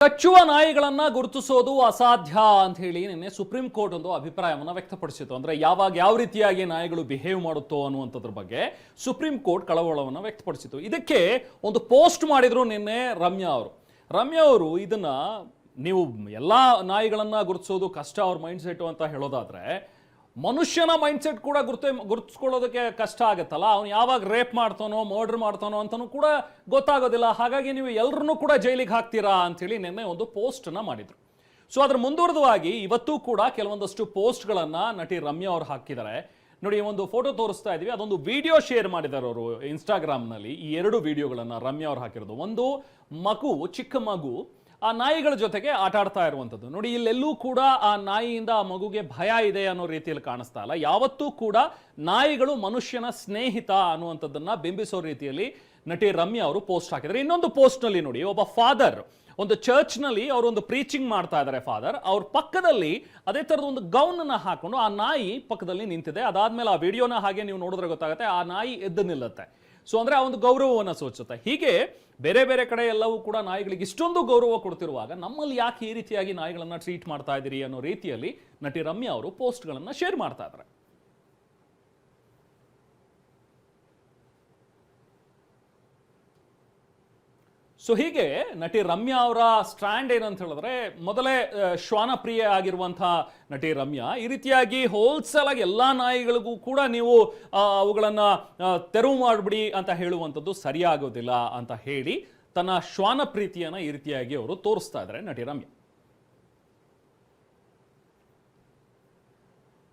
ಕಚ್ಚುವ ನಾಯಿಗಳನ್ನ ಗುರುತಿಸೋದು ಅಸಾಧ್ಯ ಅಂತ ಹೇಳಿ ನಿನ್ನೆ ಸುಪ್ರೀಂ ಕೋರ್ಟ್ ಒಂದು ಅಭಿಪ್ರಾಯವನ್ನು ವ್ಯಕ್ತಪಡಿಸಿತು. ಅಂದ್ರೆ ಯಾವ ರೀತಿಯಾಗಿ ನಾಯಿಗಳು ಬಿಹೇವ್ ಮಾಡುತ್ತೋ ಅನ್ನುವಂಥದ್ರ ಬಗ್ಗೆ ಸುಪ್ರೀಂ ಕೋರ್ಟ್ ಕಳವಳವನ್ನು ವ್ಯಕ್ತಪಡಿಸಿತು. ಇದಕ್ಕೆ ಒಂದು ಪೋಸ್ಟ್ ಮಾಡಿದ್ರು ನಿನ್ನೆ ರಮ್ಯಾ ಅವರು ಇದನ್ನ ನೀವು ಎಲ್ಲಾ ನಾಯಿಗಳನ್ನ ಗುರುತಿಸೋದು ಕಷ್ಟ ಅವ್ರ ಮೈಂಡ್ ಸೆಟ್ ಅಂತ ಹೇಳೋದಾದ್ರೆ, ಮನುಷ್ಯನ ಮೈಂಡ್ ಸೆಟ್ ಕೂಡ ಗುರುತಿಸ್ಕೊಳ್ಳೋದಕ್ಕೆ ಕಷ್ಟ ಆಗುತ್ತಲ್ಲ. ಅವನು ಯಾವಾಗ ರೇಪ್ ಮಾಡ್ತಾನೋ ಮರ್ಡರ್ ಮಾಡ್ತಾನೋ ಅಂತನೂ ಕೂಡ ಗೊತ್ತಾಗೋದಿಲ್ಲ. ಹಾಗಾಗಿ ನೀವು ಎಲ್ಲರನ್ನೂ ಕೂಡ ಜೈಲಿಗೆ ಹಾಕ್ತೀರಾ ಅಂತೇಳಿ ನಿನ್ನೆ ಒಂದು ಪೋಸ್ಟ್ ಅನ್ನ ಮಾಡಿದ್ರು. ಸೊ ಅದ್ರ ಮುಂದುವರೆದವಾಗಿ ಇವತ್ತು ಕೂಡ ಕೆಲವೊಂದಷ್ಟು ಪೋಸ್ಟ್ಗಳನ್ನ ನಟಿ ರಮ್ಯಾ ಅವರು ಹಾಕಿದ್ದಾರೆ. ನೋಡಿ, ಒಂದು ಫೋಟೋ ತೋರಿಸ್ತಾ ಇದೀವಿ, ಅದೊಂದು ವಿಡಿಯೋ ಶೇರ್ ಮಾಡಿದ್ದಾರೆ ಅವರು ಇನ್ಸ್ಟಾಗ್ರಾಮ್ನಲ್ಲಿ. ಈ ಎರಡು ವಿಡಿಯೋಗಳನ್ನ ರಮ್ಯಾ ಅವರು ಹಾಕಿರೋದು. ಒಂದು ಮಗು, ಚಿಕ್ಕ ಮಗು ಆ ನಾಯಿಗಳ ಜೊತೆಗೆ ಆಟ ಆಡ್ತಾ ಇರುವಂಥದ್ದು. ನೋಡಿ, ಇಲ್ಲೆಲ್ಲೂ ಕೂಡ ಆ ನಾಯಿಯಿಂದ ಆ ಮಗುಗೆ ಭಯ ಇದೆ ಅನ್ನೋ ರೀತಿಯಲ್ಲಿ ಕಾಣಿಸ್ತಾ ಇಲ್ಲ. ಯಾವತ್ತೂ ಕೂಡ ನಾಯಿಗಳು ಮನುಷ್ಯನ ಸ್ನೇಹಿತ ಅನ್ನುವಂಥದ್ದನ್ನ ಬಿಂಬಿಸೋ ರೀತಿಯಲ್ಲಿ ನಟಿ ರಮ್ಯಾ ಅವರು ಪೋಸ್ಟ್ ಹಾಕಿದ್ದಾರೆ. ಇನ್ನೊಂದು ಪೋಸ್ಟ್ ನಲ್ಲಿ ನೋಡಿ, ಒಬ್ಬ ಫಾದರ್ ಒಂದು ಚರ್ಚ್ ನಲ್ಲಿ ಅವರು ಒಂದು ಪ್ರೀಚಿಂಗ್ ಮಾಡ್ತಾ ಇದ್ದಾರೆ. ಫಾದರ್ ಅವ್ರ ಪಕ್ಕದಲ್ಲಿ ಅದೇ ತರದ ಒಂದು ಗೌನ್ ಅನ್ನ ಹಾಕೊಂಡು ಆ ನಾಯಿ ಪಕ್ಕದಲ್ಲಿ ನಿಂತಿದೆ. ಅದಾದ್ಮೇಲೆ ಆ ವಿಡಿಯೋನ ಹಾಗೆ ನೀವು ನೋಡಿದ್ರೆ ಗೊತ್ತಾಗುತ್ತೆ, ಆ ನಾಯಿ ಎದ್ದು ನಿಲ್ಲುತ್ತೆ. ಸೊ ಅಂದ್ರೆ ಆ ಒಂದು ಗೌರವವನ್ನು ಸೂಚಿಸುತ್ತೆ. ಹೀಗೆ ಬೇರೆ ಬೇರೆ ಕಡೆ ಎಲ್ಲವೂ ಕೂಡ ನಾಯಿಗಳಿಗೆ ಇಷ್ಟೊಂದು ಗೌರವ ಕೊಡ್ತಿರುವಾಗ ನಮ್ಮಲ್ಲಿ ಯಾಕೆ ಈ ರೀತಿಯಾಗಿ ನಾಯಿಗಳನ್ನ ಟ್ರೀಟ್ ಮಾಡ್ತಾ ಇದ್ದೀರಿ ಅನ್ನೋ ರೀತಿಯಲ್ಲಿ ನಟಿ ರಮ್ಯಾ ಅವರು ಪೋಸ್ಟ್ಗಳನ್ನ ಶೇರ್ ಮಾಡ್ತಾ ಇದ್ದಾರೆ. ಸೊ ಹೀಗೆ ನಟಿ ರಮ್ಯಾ ಅವರ ಸ್ಟ್ಯಾಂಡ್ ಏನಂತ ಹೇಳಿದ್ರೆ, ಮೊದಲೇ ಶ್ವಾನಪ್ರಿಯೆ ಆಗಿರುವಂತಹ ನಟಿ ರಮ್ಯಾ ಈ ರೀತಿಯಾಗಿ ಹೋಲ್ಸೇಲ್ ಆಗಿ ಎಲ್ಲಾ ನಾಯಿಗಳಿಗೂ ಕೂಡ ನೀವು ಅವುಗಳನ್ನ ತೆರವು ಮಾಡಿಬಿಡಿ ಅಂತ ಹೇಳುವಂಥದ್ದು ಸರಿಯಾಗೋದಿಲ್ಲ ಅಂತ ಹೇಳಿ ತನ್ನ ಶ್ವಾನ ಪ್ರೀತಿಯನ್ನ ಈ ರೀತಿಯಾಗಿ ಅವರು ತೋರಿಸ್ತಾ ಇದ್ದಾರೆ ನಟಿ ರಮ್ಯಾ.